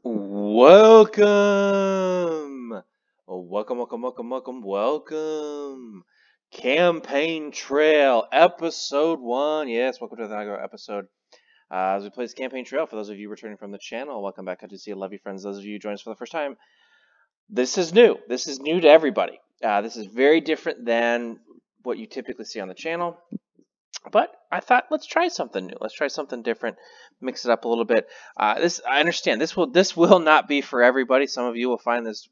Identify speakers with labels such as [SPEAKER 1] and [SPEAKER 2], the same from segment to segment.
[SPEAKER 1] Welcome! Welcome. Campaign Trail, Episode 1. Yes, welcome to the inaugural episode. As we play this Campaign Trail, for those of you returning from the channel, welcome back. Good to see you, love you, friends. Those of you who join us for the first time, this is new. This is new to everybody. This is very different than what you typically see on the channel. But I thought, let's try something new. Let's try something different. Mix it up a little bit. I understand this will not be for everybody. Some of you will find this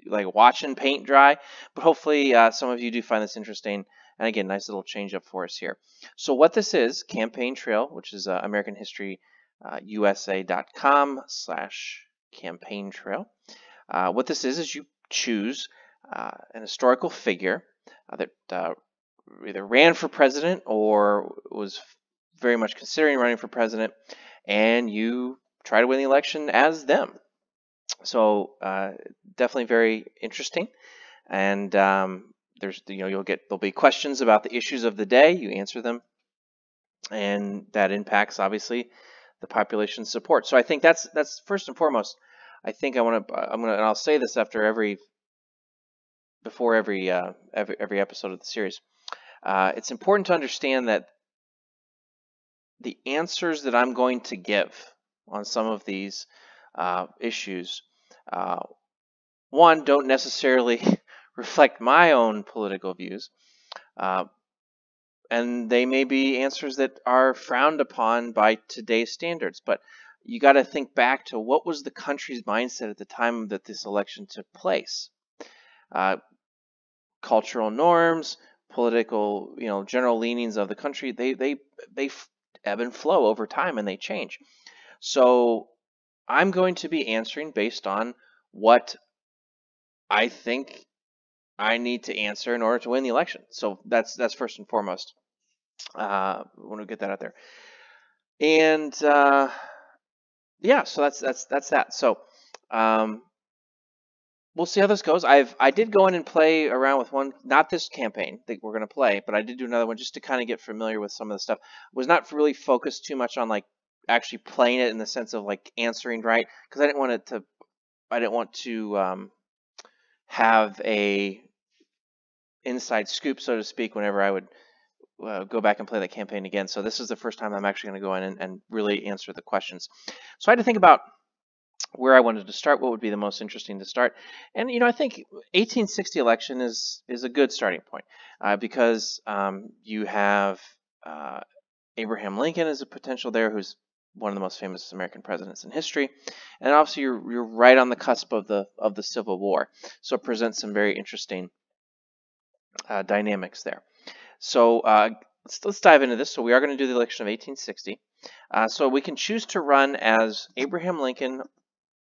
[SPEAKER 1] like watching paint dry, but hopefully some of you do find this interesting. And again, nice little change up for us here. So what this is, Campaign Trail, which is American History USA.com/campaign trail. What this is you choose an historical figure that either ran for president or was very much considering running for president, and you try to win the election as them. So definitely very interesting. And there'll be questions about the issues of the day. You answer them, and that impacts obviously the population's support. So I think that's first and foremost. I think and I'll say this before every episode of the series. It's important to understand that the answers that I'm going to give on some of these issues, one, don't necessarily reflect my own political views, and they may be answers that are frowned upon by today's standards. But you got to think back to what was the country's mindset at the time that this election took place. Cultural norms, political, general leanings of the country, they ebb and flow over time, and they change. So I'm going to be answering based on what I think I need to answer in order to win the election. So that's first and foremost. I want to get that out there. And yeah, so that's that. So we'll see how this goes. I did go in and play around with one, not this campaign that we're going to play, but I did do another one just to kind of get familiar with some of the stuff. Was not really focused too much on like actually playing it in the sense of like answering right, because I didn't want to have a inside scoop, so to speak, whenever I would go back and play that campaign again. So this is the first time I'm actually going to go in and really answer the questions. So I had to think about where I wanted to start, what would be the most interesting to start. And, I think 1860 election is a good starting point because you have Abraham Lincoln as a potential there, who's one of the most famous American presidents in history. And obviously you're right on the cusp of the Civil War. So it presents some very interesting dynamics there. So let's dive into this. So we are going to do the election of 1860. So we can choose to run as Abraham Lincoln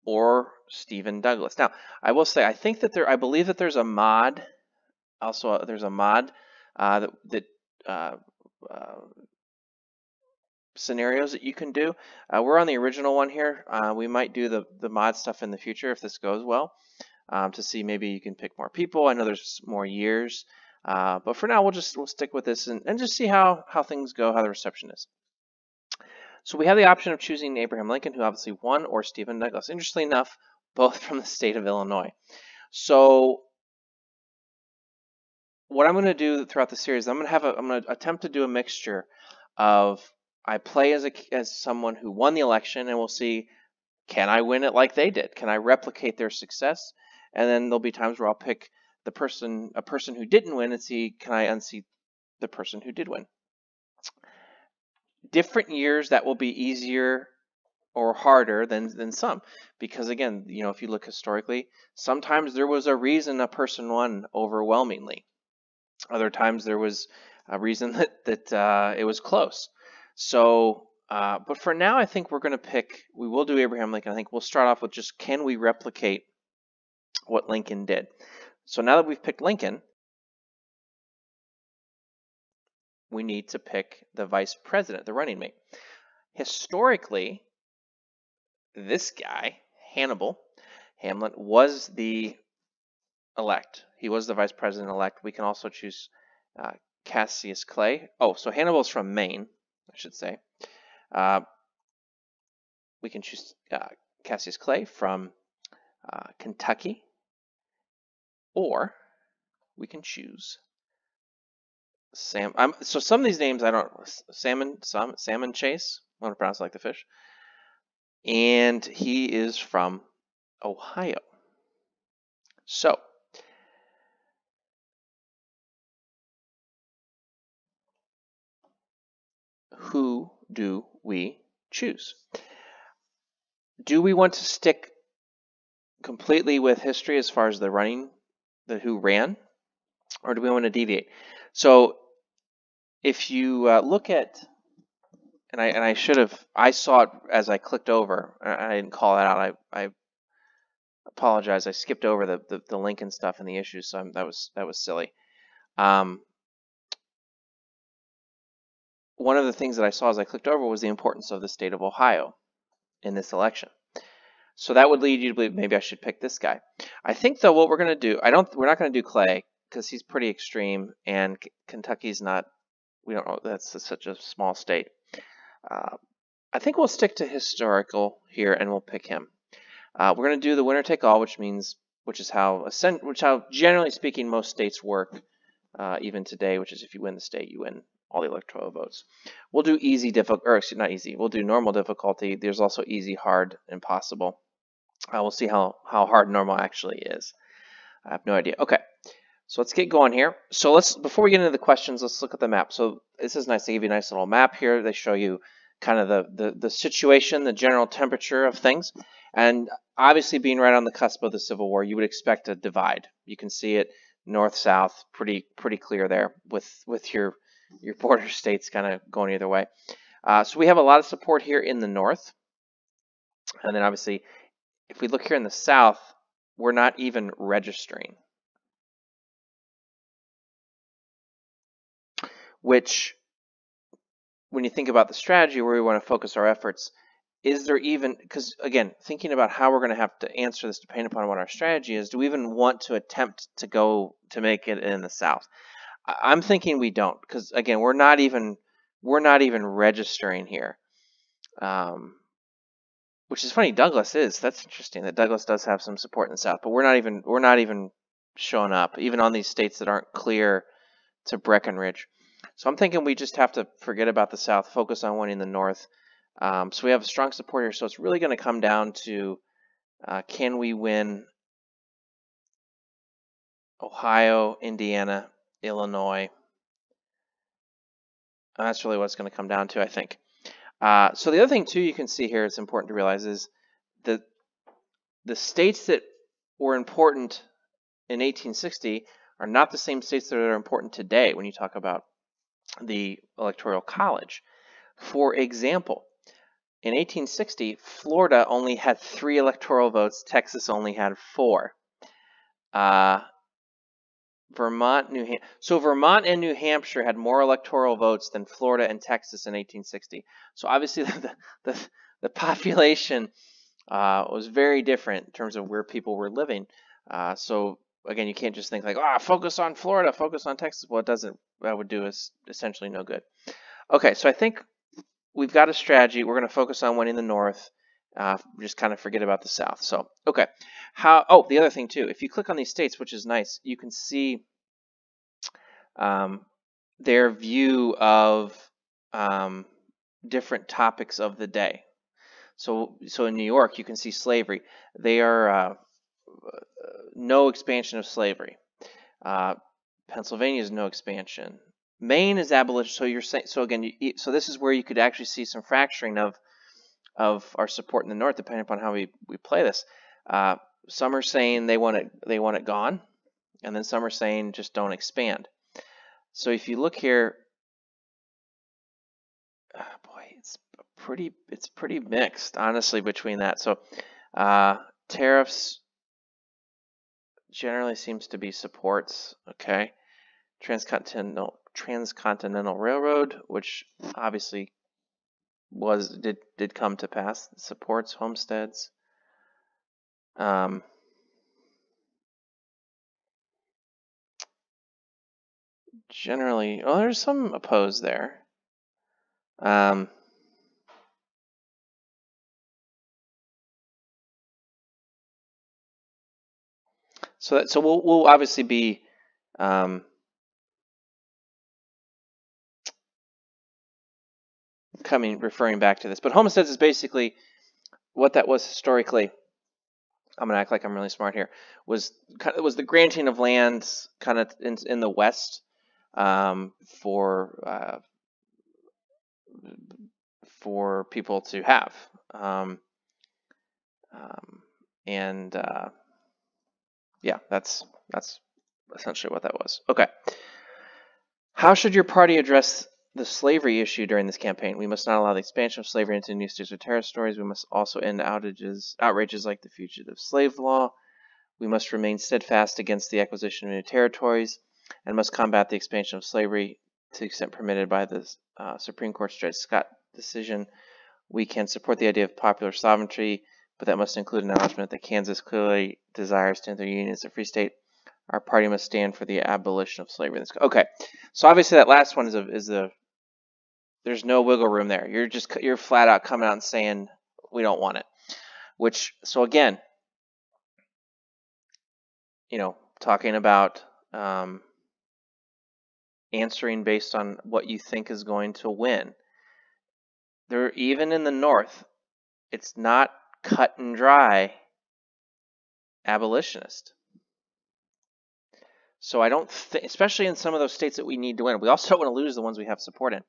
[SPEAKER 1] or Stephen Douglas. Now, I will say, I believe that there's a mod. Also, there's a mod scenarios that you can do. We're on the original one here. We might do the mod stuff in the future if this goes well, to see maybe you can pick more people. I know there's more years, but for now we'll stick with this and just see how things go, how the reception is. So we have the option of choosing Abraham Lincoln, who obviously won, or Stephen Douglas. Interestingly enough, both from the state of Illinois. So what I'm going to do throughout the series, I'm going to attempt to do a mixture of I play as someone who won the election, and we'll see, can I win it like they did? Can I replicate their success? And then there'll be times where I'll pick a person who didn't win and see, can I unseat the person who did win? Different years, that will be easier or harder than some, because again, if you look historically, sometimes there was a reason a person won overwhelmingly. Other times there was a reason that it was close. So, but for now, I think we will do Abraham Lincoln. I think we'll start off with just, can we replicate what Lincoln did? So now that we've picked Lincoln, we need to pick the vice president, the running mate. Historically, this guy, Hamlin, was the elect. He was the vice president-elect. We can also choose Cassius Clay. Oh, so Hannibal's from Maine, I should say. We can choose Cassius Clay from Kentucky, or we can choose Sam. So some of these names I don't. Salmon Chase. I want to pronounce it like the fish. And he is from Ohio. So who do we choose? Do we want to stick completely with history as far as the who ran, or do we want to deviate? So if you look at, and I should have, I saw it as I clicked over. I didn't call it out. I apologize. I skipped over the link and stuff and the issues, so that was silly. One of the things that I saw as I clicked over was the importance of the state of Ohio in this election. So that would lead you to believe maybe I should pick this guy. I think though what we're going to do, we're not going to do Clay because he's pretty extreme, and Kentucky's not. We don't know. That's such a small state. I think we'll stick to historical here, and we'll pick him. We're going to do the winner take all, which is how generally speaking most states work, even today. Which is if you win the state, you win all the electoral votes. We'll do easy, not easy. We'll do normal difficulty. There's also easy, hard, impossible. We'll see how hard normal actually is. I have no idea. Okay, so let's get going here. So before we get into the questions, let's look at the map. So this is nice. They give you a nice little map here. They show you kind of the situation, the general temperature of things. And obviously being right on the cusp of the Civil War, you would expect a divide. You can see it north-south, pretty clear there with your border states kind of going either way. So we have a lot of support here in the north. And then obviously, if we look here in the south, we're not even registering. Which, when you think about the strategy where we want to focus our efforts, is there even, because again, thinking about how we're going to have to answer this depending upon what our strategy is, do we even want to attempt to make it in the south? I'm thinking we don't, because again, we're not even registering here, which is funny. Douglas is. That's interesting that Douglas does have some support in the south, but we're not even showing up, even on these states that aren't clear to Breckinridge. So I'm thinking we just have to forget about the south, focus on winning the north. So we have a strong support here. So it's really going to come down to can we win Ohio, Indiana, Illinois? And that's really what it's going to come down to, I think. So the other thing, too, you can see here, it's important to realize is that the states that were important in 1860 are not the same states that are important today when you talk about the Electoral College. For example, in 1860, Florida only had 3 electoral votes. Texas only had 4. Vermont and New Hampshire had more electoral votes than Florida and Texas in 1860. So obviously the population was very different in terms of where people were living. So again, you can't just think like, focus on Florida, focus on Texas. Well, that would do us essentially no good. Okay, so I think we've got a strategy. We're going to focus on winning the North. Just kind of forget about the South. So, okay. The other thing too, if you click on these states, which is nice, you can see their view of different topics of the day. So in New York, you can see slavery. They are no expansion of slavery. Pennsylvania is no expansion. Maine is abolition. So you're saying, so again, so this is where you could actually see some fracturing of our support in the North, depending upon how we play this. Some are saying they want it gone, and then some are saying just don't expand. So if you look here, it's pretty mixed, honestly, between that. So tariffs generally seems to be supports. Okay, transcontinental railroad, which obviously did come to pass, supports homesteads. Generally, there's some opposed there. So we'll obviously be referring back to this. But homesteads is basically what that was historically. I'm gonna act like I'm really smart here. Was the granting of lands kind of in the West for people to have, and yeah, that's essentially what that was. Okay. How should your party address the slavery issue during this campaign? We must not allow the expansion of slavery into new states or territories. We must also end outrages like the fugitive slave law. We must remain steadfast against the acquisition of new territories and must combat the expansion of slavery to the extent permitted by the Supreme Court's Dred Scott decision. We can support the idea of popular sovereignty, but that must include an acknowledgement that Kansas clearly desires to enter the Union as a free state. Our party must stand for the abolition of slavery. Okay, so obviously that last one there's no wiggle room there. You're flat out coming out and saying we don't want it. So again, talking about answering based on what you think is going to win. Even in the North, it's not cut and dry abolitionist. So I don't think, especially in some of those states that we need to win, we also don't want to lose the ones we have support in.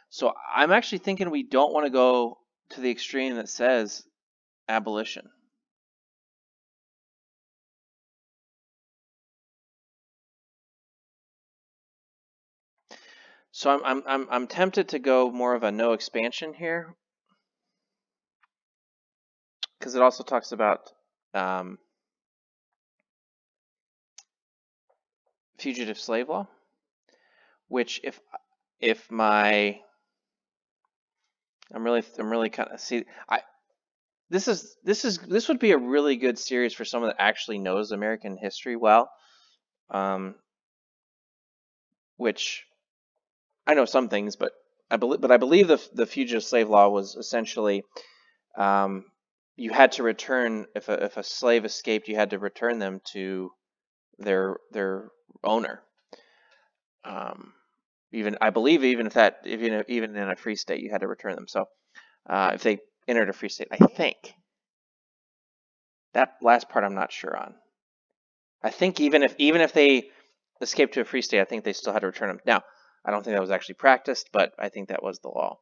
[SPEAKER 1] So I'm actually thinking we don't want to go to the extreme that says abolition. So I'm tempted to go more of a no expansion here, because it also talks about fugitive slave law, which if my I'm really kind of this would be a really good series for someone that actually knows American history well, which I know some things, but I believe the fugitive slave law was essentially you had to return if a slave escaped, you had to return them to their owner. Even in a free state, you had to return them. So if they entered a free state, I think that last part I'm not sure on. I think even if they escaped to a free state, I think they still had to return them. Now, I don't think that was actually practiced, but I think that was the law.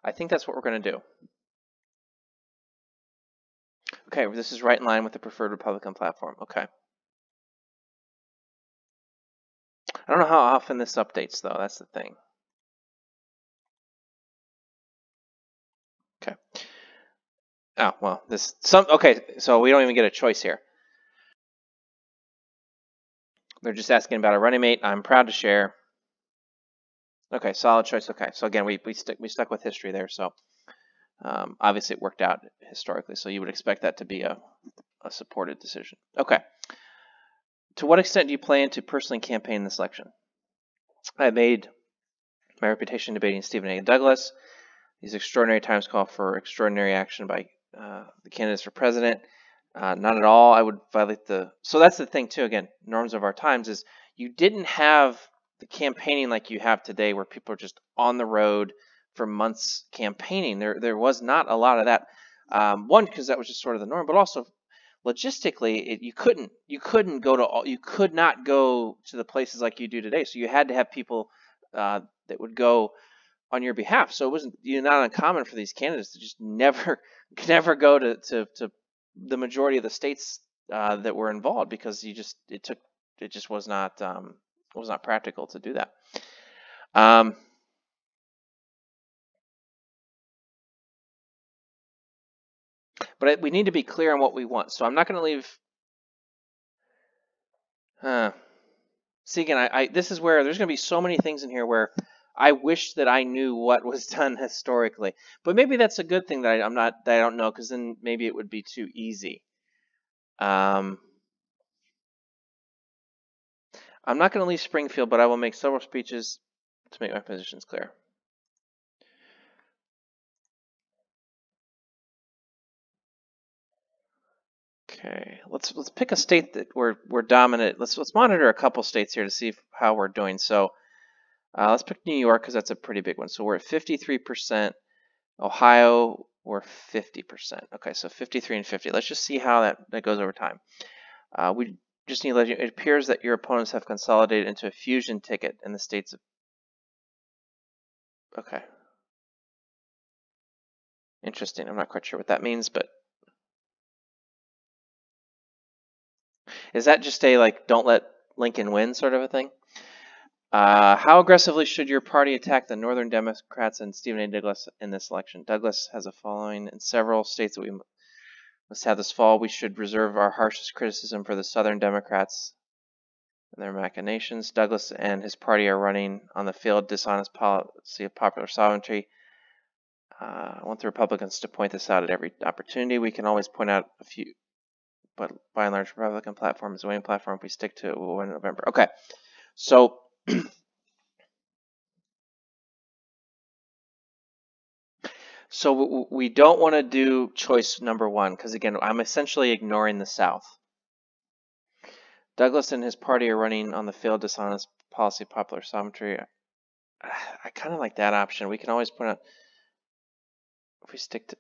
[SPEAKER 1] I think that's what we're going to do. Okay, this is right in line with the preferred Republican platform. Okay. I don't know how often this updates, though. That's the thing. Okay. Oh, well, okay, so we don't even get a choice here. They're just asking about a running mate. I'm proud to share. Okay, solid choice. Okay, so again, we stuck with history there. So obviously it worked out historically. So you would expect that to be a supported decision. Okay. To what extent do you plan to personally campaign this election? I made my reputation debating Stephen A. Douglas. These extraordinary times call for extraordinary action by the candidates for president. Not at all. I would violate so that's the thing too, again, norms of our times is you didn't have the campaigning like you have today where people are just on the road for months campaigning. There was not a lot of that. One, because that was just sort of the norm, but also logistically, you could not go to the places like you do today. So you had to have people that would go on your behalf. So it wasn't not uncommon for these candidates to just never go to the majority of the states that were involved because it just was not practical to do that. But we need to be clear on what we want. So I'm not going to leave. See, again, this is where there's going to be so many things in here where I wish that I knew what was done historically. But maybe that's a good thing that I don't know, because then maybe it would be too easy. I'm not going to leave Springfield, but I will make several speeches to make my positions clear. Okay, let's pick a state that we're dominant. Let's monitor a couple states here to see how we're doing. So let's pick New York because that's a pretty big one. So we're at 53%. Ohio, we're 50%. Okay, so 53 and 50. Let's just see how that goes over time. We just need to let you. It appears that your opponents have consolidated into a fusion ticket in the states of. Okay. Interesting. I'm not quite sure what that means, but is that just a like don't let Lincoln win sort of a thing? How aggressively should your party attack the Northern Democrats and Stephen A. Douglas in this election? Douglas has a following in several states that we must have this fall. We should reserve our harshest criticism for the Southern Democrats and their machinations. Douglas and his party are running on the failed, dishonest policy of popular sovereignty. I want the Republicans to point this out at every opportunity. We can always point out a few, but by and large, Republican platform is the winning platform. If we stick to it, we'll win in November. Okay, so so we don't want to do choice number one because again, I'm essentially ignoring the South. Douglas and his party are running on the failed, dishonest policy of popular sovereignty. I kind of like that option. We can always point out if we stick to.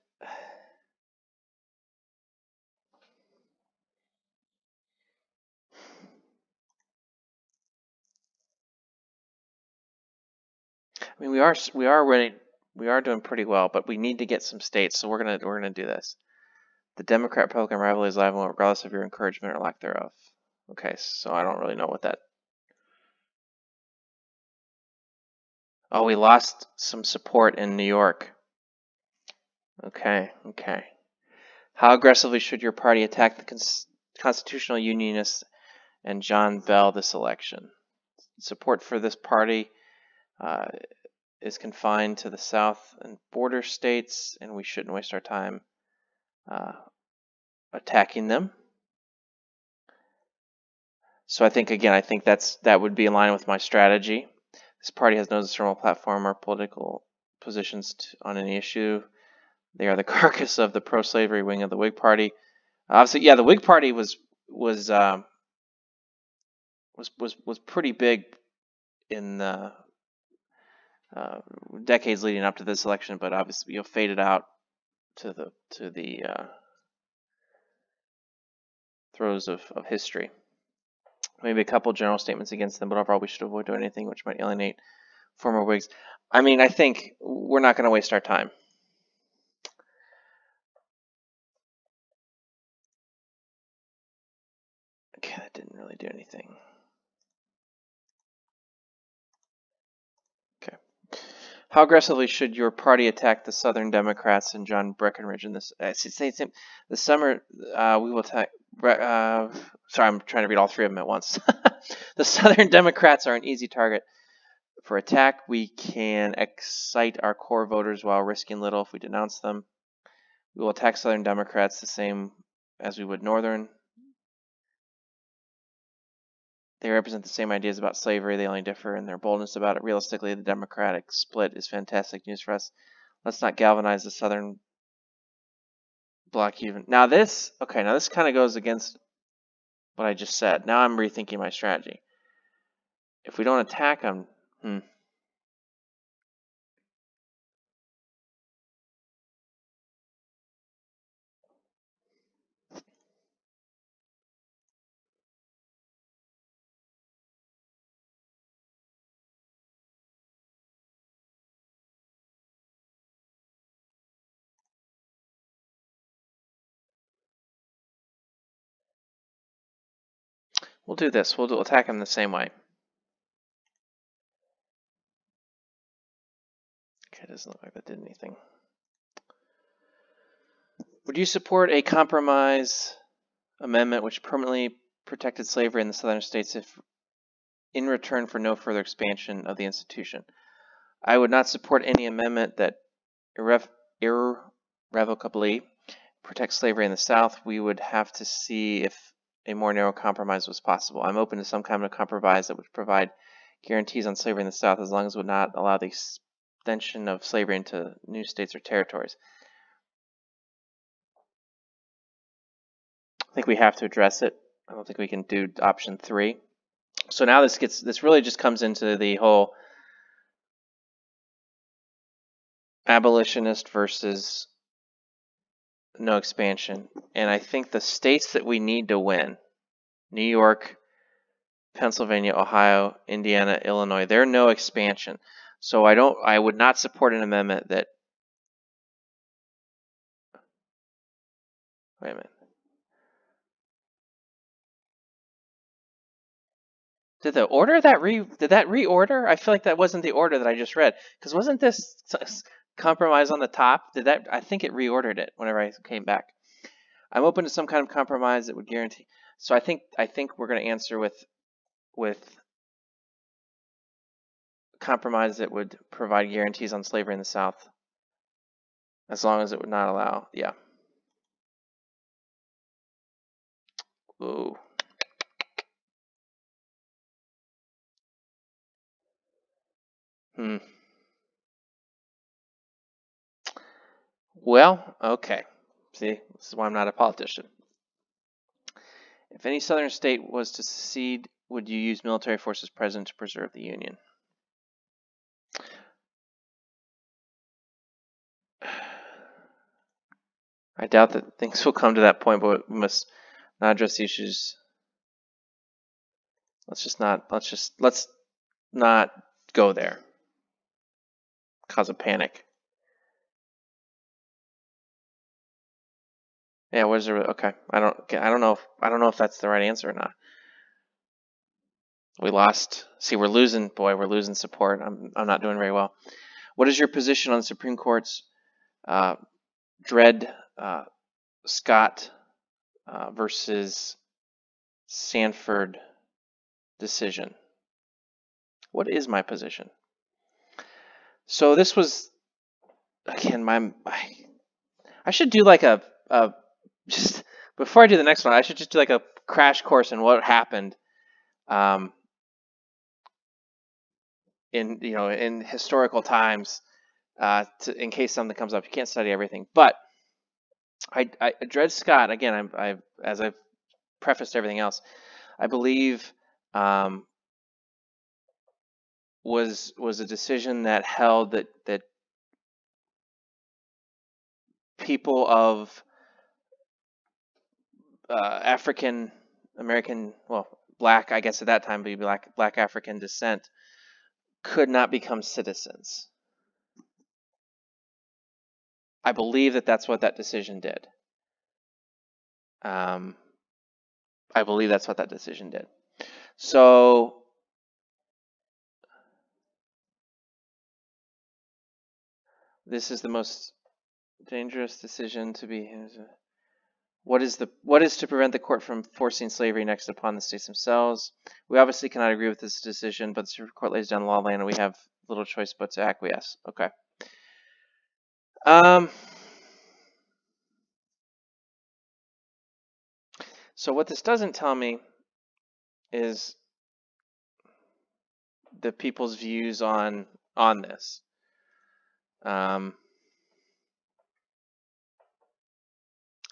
[SPEAKER 1] I mean, we are doing pretty well, but we need to get some states, so we're gonna do this. The Democrat-Republican rivalry is live, regardless of your encouragement or lack thereof. Okay, so I don't really know what that. Oh, we lost some support in New York. Okay. How aggressively should your party attack the constitutional unionists and John Bell this election? Support for this party is confined to the South and border states, and we shouldn't waste our time attacking them. So I think that would be in line with my strategy. This party has no discernible platform or political positions on any issue. They are the carcass of the pro-slavery wing of the Whig Party. Obviously, yeah, the Whig Party was pretty big in the decades leading up to this election, but obviously faded out to the throes of history. Maybe a couple general statements against them, but overall we should avoid doing anything which might alienate former Whigs. I mean, I think we're not going to waste our time. Okay, that didn't really do anything. Okay. How aggressively should your party attack the Southern Democrats and John Breckinridge in this? This summer, we will attack. Sorry, I'm trying to read all three of them at once. The Southern Democrats are an easy target for attack. We can excite our core voters while risking little if we denounce them. We will attack Southern Democrats the same as we would Northern. They represent the same ideas about slavery. They only differ in their boldness about it. Realistically, the Democratic split is fantastic news for us. Let's not galvanize the Southern bloc even. Now this kind of goes against what I just said. Now I'm rethinking my strategy. If we don't attack them, we'll do this. We'll attack them the same way. Okay, it doesn't look like that did anything. Would you support a compromise amendment which permanently protected slavery in the southern states if in return for no further expansion of the institution? I would not support any amendment that irrevocably protects slavery in the South. We would have to see if a more narrow compromise was possible. I'm open to some kind of compromise that would provide guarantees on slavery in the South as long as it would not allow the extension of slavery into new states or territories. I think we have to address it. I don't think we can do option 3. So now this really just comes into the whole abolitionist versus no expansion. And I think the states that we need to win, New York, Pennsylvania, Ohio, Indiana, Illinois, they're no expansion. So I would not support an amendment that, wait a minute. Did that reorder? I feel like that wasn't the order that I just read. Because wasn't this compromise on the top? I think it reordered it whenever I came back. I'm open to some kind of compromise that would guarantee. So I think we're going to answer with compromise that would provide guarantees on slavery in the South, as long as it would not allow. Yeah. Ooh. Well, okay. See, this is why I'm not a politician. If any southern state was to secede, would you use military forces present to preserve the Union? I doubt that things will come to that point, but we must not address the issues. Let's not go there. Cause a panic. Yeah, what is there? Okay, I don't know if that's the right answer or not. We lost. See, we're losing. Boy, we're losing support. I'm not doing very well. What is your position on the Supreme Court's Dred Scott versus Sanford decision? What is my position? So this was, again, I should do like a just before I do the next one, I should just do like a crash course in what happened in historical times, in case something comes up. You can't study everything, but Dred Scott, again, as I've prefaced everything else, I believe was a decision that held that people of African American, well, black, I guess at that time, would be black African descent, could not become citizens. I believe that that's what that decision did. I believe that's what that decision did. So this is the most dangerous decision to be. What is to prevent the court from forcing slavery next upon the states themselves? We obviously cannot agree with this decision, but the Supreme Court lays down the law of the land, and we have little choice but to acquiesce. Okay. So what this doesn't tell me is the people's views on this.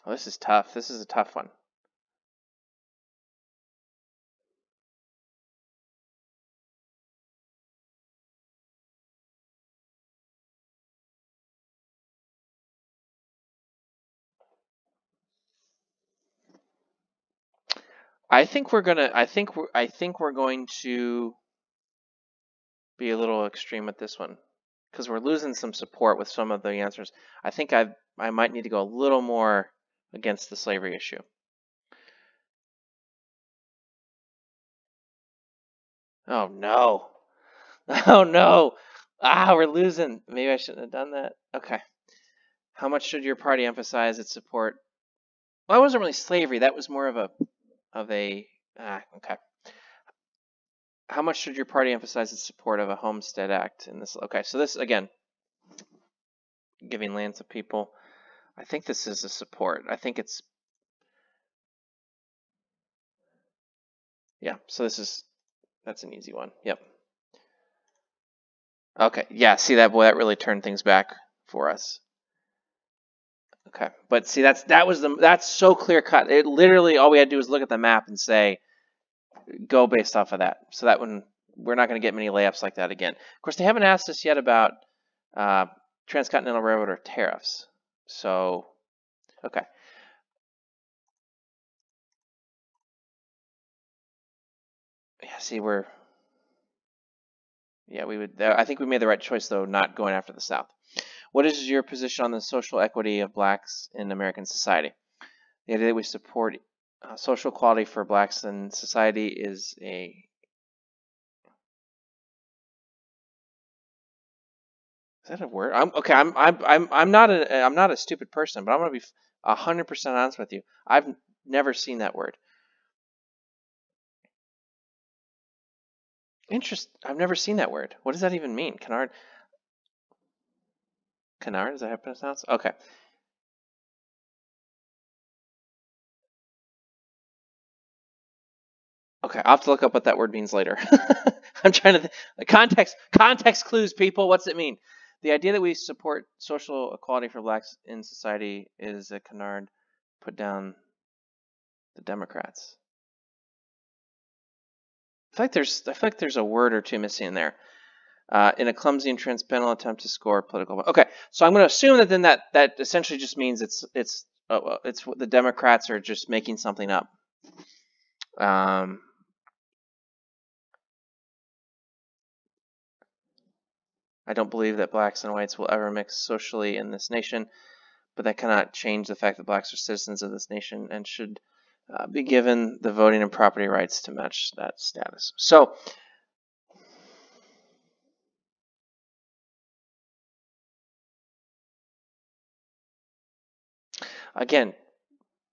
[SPEAKER 1] Well, this is tough. This is a tough one. I think we're going to be a little extreme with this one, because we're losing some support with some of the answers. I think I might need to go a little more against the slavery issue. Oh no. Oh no. We're losing. Maybe I shouldn't have done that. Okay. How much should your party emphasize its support? Well, it wasn't really slavery. That was more of a okay. How much should your party emphasize its support of a Homestead Act in this? Okay, so this, again, giving land to people. I think this is a support. I think it's, yeah, so that's an easy one. Yep. Okay, yeah, see that, boy, that really turned things back for us. Okay, but see, that's so clear cut. It literally, all we had to do was look at the map and say, go based off of that. So that when we're not going to get many layups like that again. Of course, they haven't asked us yet about transcontinental railroad or tariffs. So, okay. Yeah, see, we would. I think we made the right choice though, not going after the South. What is your position on the social equity of blacks in American society? The idea that we support social equality for blacks in society is a. Is that a word? I'm not a stupid person, but I'm gonna be 100% honest with you. I've never seen that word. I've never seen that word. What does that even mean? Canard? Canard? Is that how it's pronounced? Okay. Okay, I'll have to look up what that word means later. I'm trying to context clues, people. What's it mean? The idea that we support social equality for blacks in society is a canard put down the Democrats. I feel like there's a word or two missing in there. In a clumsy and transcendental attempt to score political. Okay, so I'm going to assume that then that essentially just means it's the Democrats are just making something up. I don't believe that blacks and whites will ever mix socially in this nation, but that cannot change the fact that blacks are citizens of this nation and should be given the voting and property rights to match that status. So, again,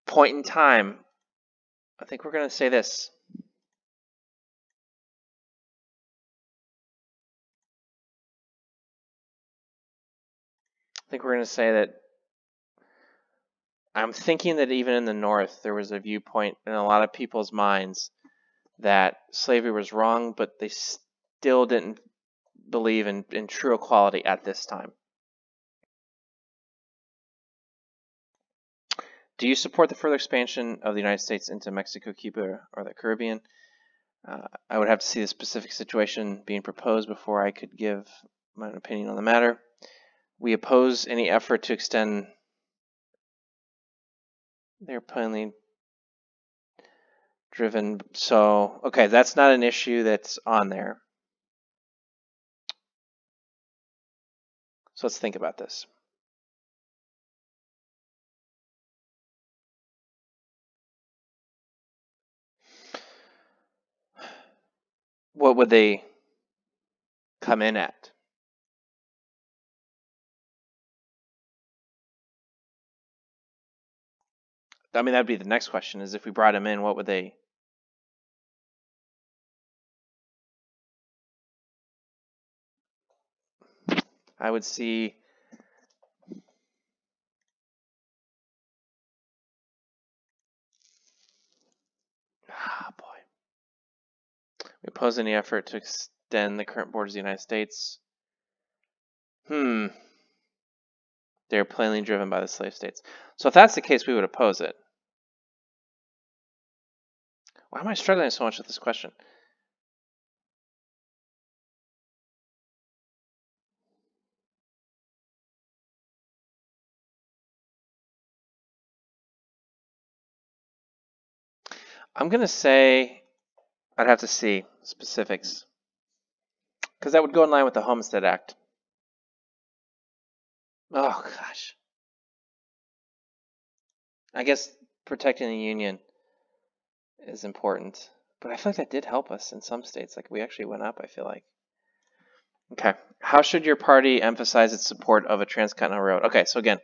[SPEAKER 1] point in time, I think we're going to say this. I think we're going to say that I'm thinking that even in the North, there was a viewpoint in a lot of people's minds that slavery was wrong, but they still didn't believe in true equality at this time. Do you support the further expansion of the United States into Mexico, Cuba, or the Caribbean? I would have to see the specific situation being proposed before I could give my opinion on the matter. We oppose any effort to extend their plainly driven. So, okay, that's not an issue that's on there. So let's think about this. What would they come in at? I mean, that'd be the next question, is if we brought them in, what would they... I would see... boy. We oppose any effort to extend the current borders of the United States. They're plainly driven by the slave states. So if that's the case, we would oppose it. Why am I struggling so much with this question? I'm going to say I'd have to see specifics, because that would go in line with the Homestead Act. Oh, gosh. I guess protecting the Union is important, but I feel like that did help us in some states. Like, we actually went up, I feel like. Okay. How should your party emphasize its support of a transcontinental road? Okay, so again,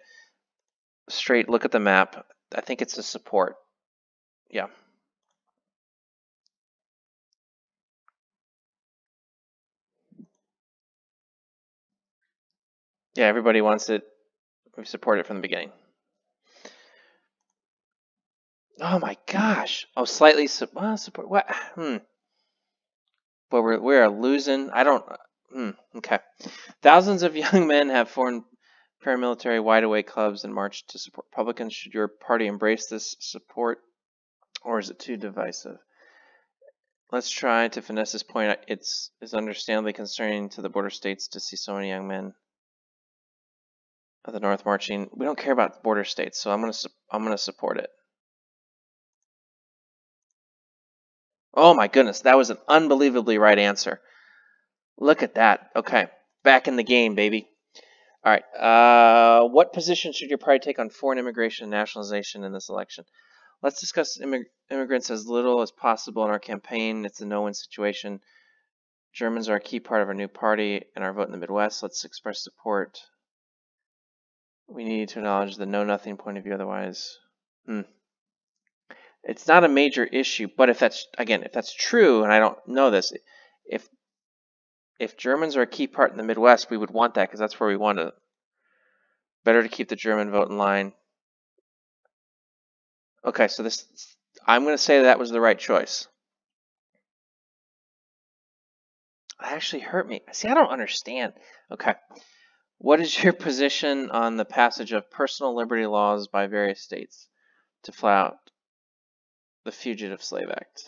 [SPEAKER 1] straight look at the map. I think it's a support. Yeah. Yeah, everybody wants it. We support it from the beginning. Oh my gosh. Oh, slightly support. What? But we're losing. I don't. Okay. Thousands of young men have foreign paramilitary wide-awake clubs and march to support Republicans. Should your party embrace this support, or is it too divisive? Let's try to finesse this point. It's understandably concerning to the border states to see so many young men of the North marching. We don't care about border states, so I'm gonna support it. Oh my goodness, that was an unbelievably right answer. Look at that. Okay, back in the game, baby. All right. What position should your party take on foreign immigration and nationalization in this election? Let's discuss immigrants as little as possible in our campaign. It's a no-win situation. Germans are a key part of our new party and our vote in the Midwest. Let's express support. We need to acknowledge the know-nothing point of view. Otherwise, it's not a major issue. But if that's true, and I don't know this, if Germans are a key part in the Midwest, we would want that because that's where we want to. Better to keep the German vote in line. Okay, so I'm going to say that was the right choice. That actually hurt me. See, I don't understand. Okay. What is your position on the passage of personal liberty laws by various states to flout the Fugitive Slave Act?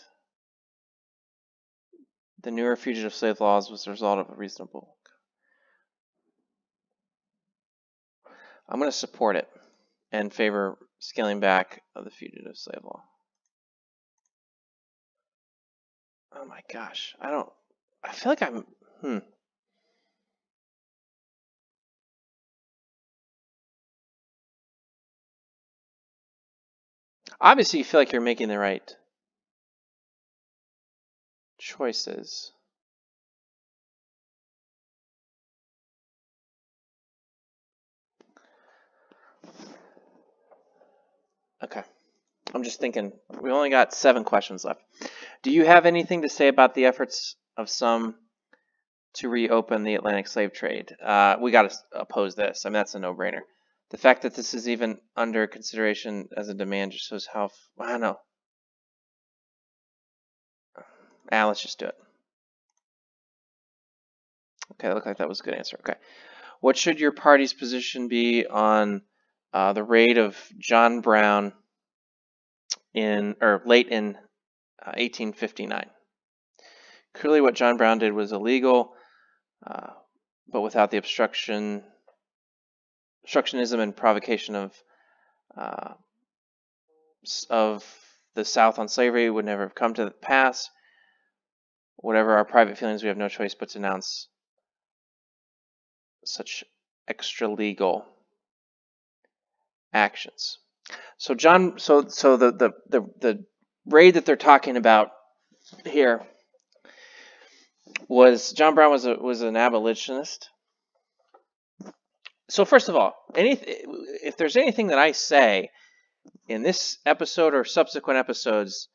[SPEAKER 1] The newer fugitive slave laws was the result of a reasonable. I'm going to support it and favor scaling back of the fugitive slave law. Oh my gosh. I feel like I'm, Obviously you feel like you're making the right choices. Okay. I'm just thinking, we only got 7 questions left. Do you have anything to say about the efforts of some to reopen the Atlantic slave trade? We got to oppose this. I mean, that's a no-brainer. The fact that this is even under consideration as a demand just shows how, I don't know. Let's just do it. Okay, that looked like that was a good answer. Okay. What should your party's position be on the raid of John Brown late in 1859? Clearly what John Brown did was illegal, but without the obstructionism and provocation of the South on slavery would never have come to pass. Whatever our private feelings, we have no choice but to announce such extra legal actions. So the raid that they're talking about here was John Brown was an abolitionist. So first of all, if there's anything that I say in this episode or subsequent episodes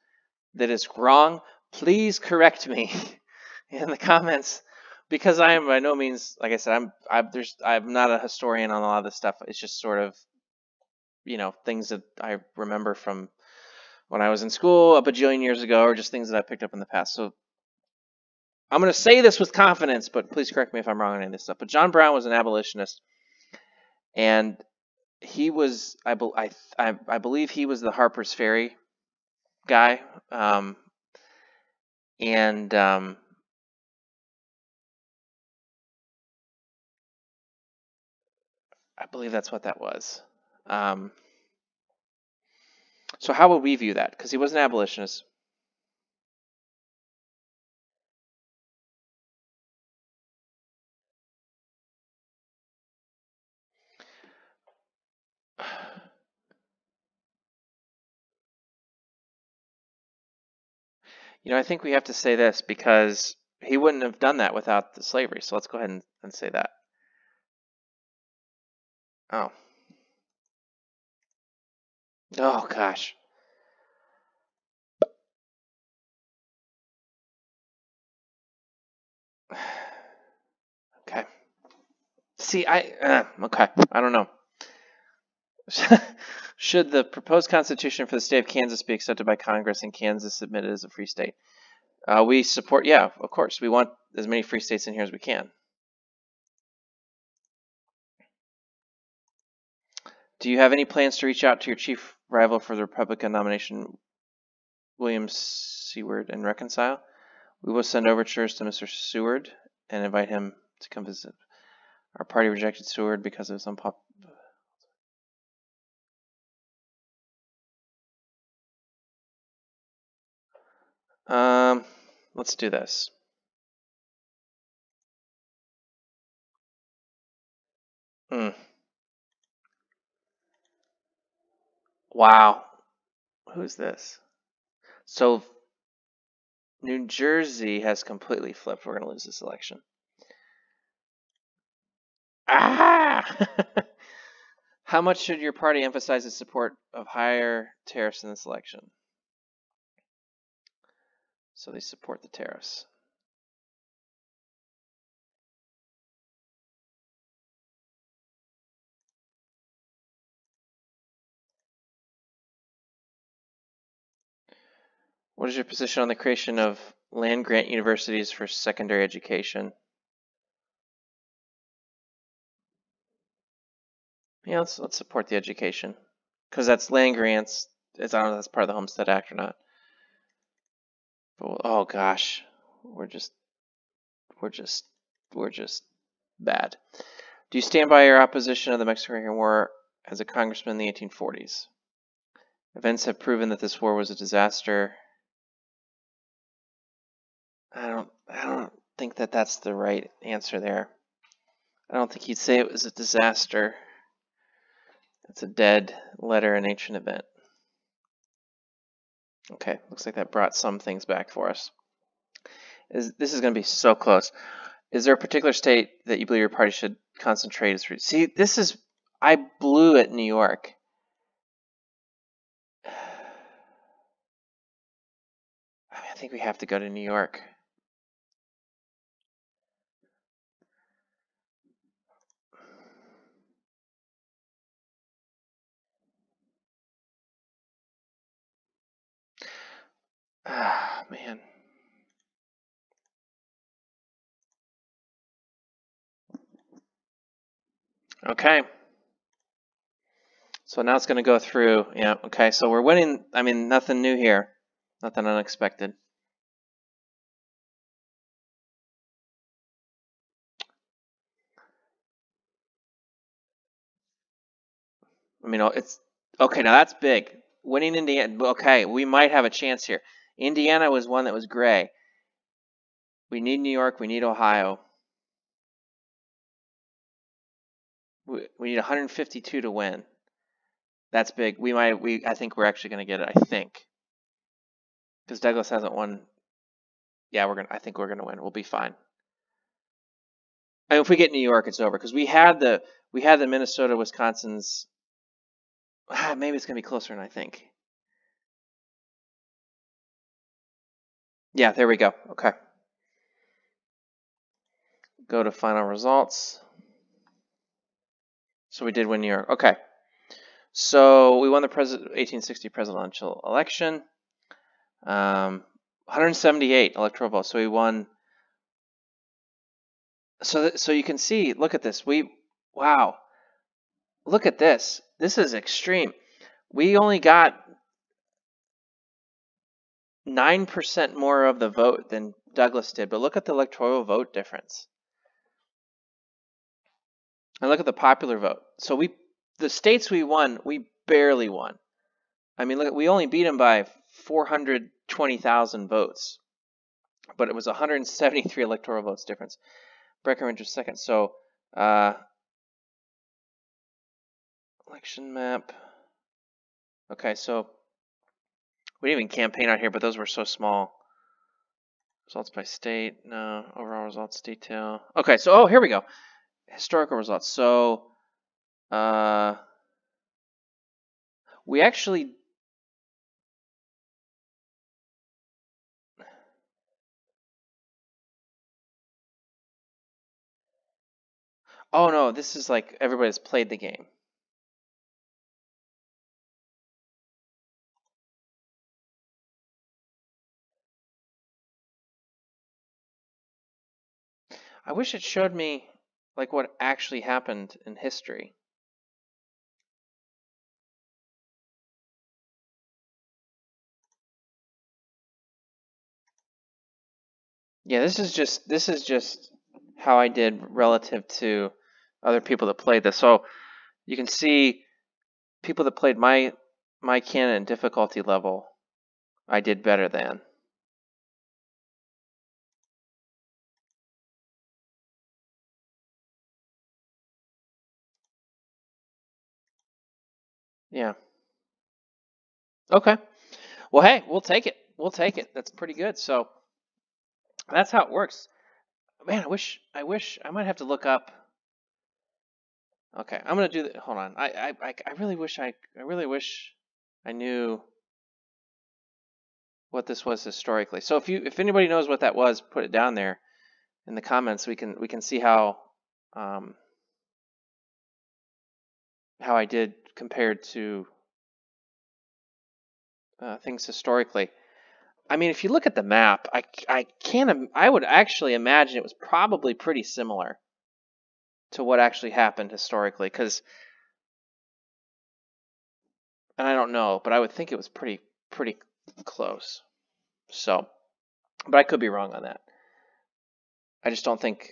[SPEAKER 1] that is wrong, please correct me in the comments, because I am by no means, like I said, I'm not a historian on a lot of this stuff. It's just sort of, things that I remember from when I was in school a bajillion years ago, or just things that I picked up in the past. So I'm going to say this with confidence, but please correct me if I'm wrong on any of this stuff. But John Brown was an abolitionist, and he was, I believe he was the Harper's Ferry guy, and I believe that's what that was. So how would we view that? Because he was an abolitionist. I think we have to say this because he wouldn't have done that without the slavery. So let's go ahead and say that. Oh. Oh, gosh. Okay. See, okay. I don't know. Should the proposed constitution for the state of Kansas be accepted by Congress and Kansas submitted as a free state? We support, yeah, of course. We want as many free states in here as we can. Do you have any plans to reach out to your chief rival for the Republican nomination, William Seward, and reconcile? We will send overtures to Mr. Seward and invite him to come visit. Our party rejected Seward because of his unpopular. Let's do this. Wow. Who's this? So New Jersey has completely flipped. We're going to lose this election. Ah! How much should your party emphasize its support of higher tariffs in this election? So they support the tariffs. What is your position on the creation of land grant universities for secondary education? Yeah, let's support the education, because that's land grants. I don't know if that's part of the Homestead Act or not. But, oh gosh, we're just bad. Do you stand by your opposition of the Mexican War as a congressman in the 1840s? Events have proven that this war was a disaster. I don't think that that's the right answer there. I don't think he'd say it was a disaster. It's a dead letter, an ancient event. Okay, looks like that brought some things back for us. This is going to be so close. Is there a particular state that you believe your party should concentrate its roots? See, I blew at New York. I think we have to go to New York. Ah, man. Okay. So now it's going to go through. Yeah, okay. So we're winning. I mean, nothing new here. Nothing unexpected. I mean, it's okay. Now that's big. Winning Indiana. Okay, we might have a chance here. Indiana was one that was gray. We need New York. We need Ohio. We need 152 to win. That's big. I think we're actually going to get it. I think because Douglas hasn't won. Yeah, I think we're going to win. We'll be fine. And if we get New York, it's over because we had the Minnesota, Wisconsin's. Maybe it's going to be closer than I think. Yeah, there we go. Okay. Go to final results. So we did win New York. Okay. So we won the 1860 presidential election. 178 electoral votes. So we won. So you can see, look at this. Wow. Look at this. This is extreme. We only got 9% more of the vote than Douglas did, but look at the electoral vote difference. And look at the popular vote. So the states we won, we barely won. I mean, look, we only beat them by 420,000 votes, but it was 173 electoral votes difference. Breckinridge was second. So, election map. Okay, so we didn't even campaign out here, but those were so small. Results by state. No, overall results detail. Okay, so here we go. Historical results. So, we actually. Oh no, this is like everybody's played the game. I wish it showed me like what actually happened in history. Yeah, this is just how I did relative to other people that played this. So you can see people that played my canon difficulty level, I did better than. Yeah. Okay. Well, hey, we'll take it. We'll take it. That's pretty good. So that's how it works. Man, I might have to look up. Okay, I'm gonna do that. Hold on. I really wish I really wish I knew what this was historically. So if anybody knows what that was, put it down there in the comments. We can see um, how I did compared to things historically. I mean, if you look at the map, I would actually imagine it was probably pretty similar to what actually happened historically, because, and I don't know, but I would think it was pretty close. So, but I could be wrong on that. I just don't think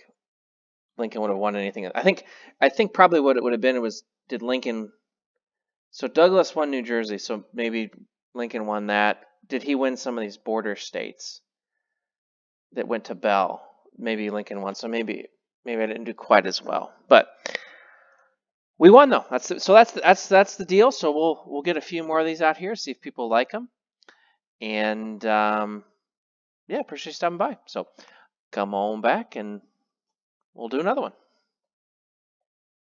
[SPEAKER 1] Lincoln would have won anything. I think probably what it would have been was, did Lincoln, so Douglas won New Jersey, so maybe Lincoln won that. Did he win some of these border states that went to Bell? Maybe Lincoln won, so maybe I didn't do quite as well. But we won though. That's the deal. So we'll get a few more of these out here, see if people like them. And yeah, appreciate you stopping by. So come on back and we'll do another one.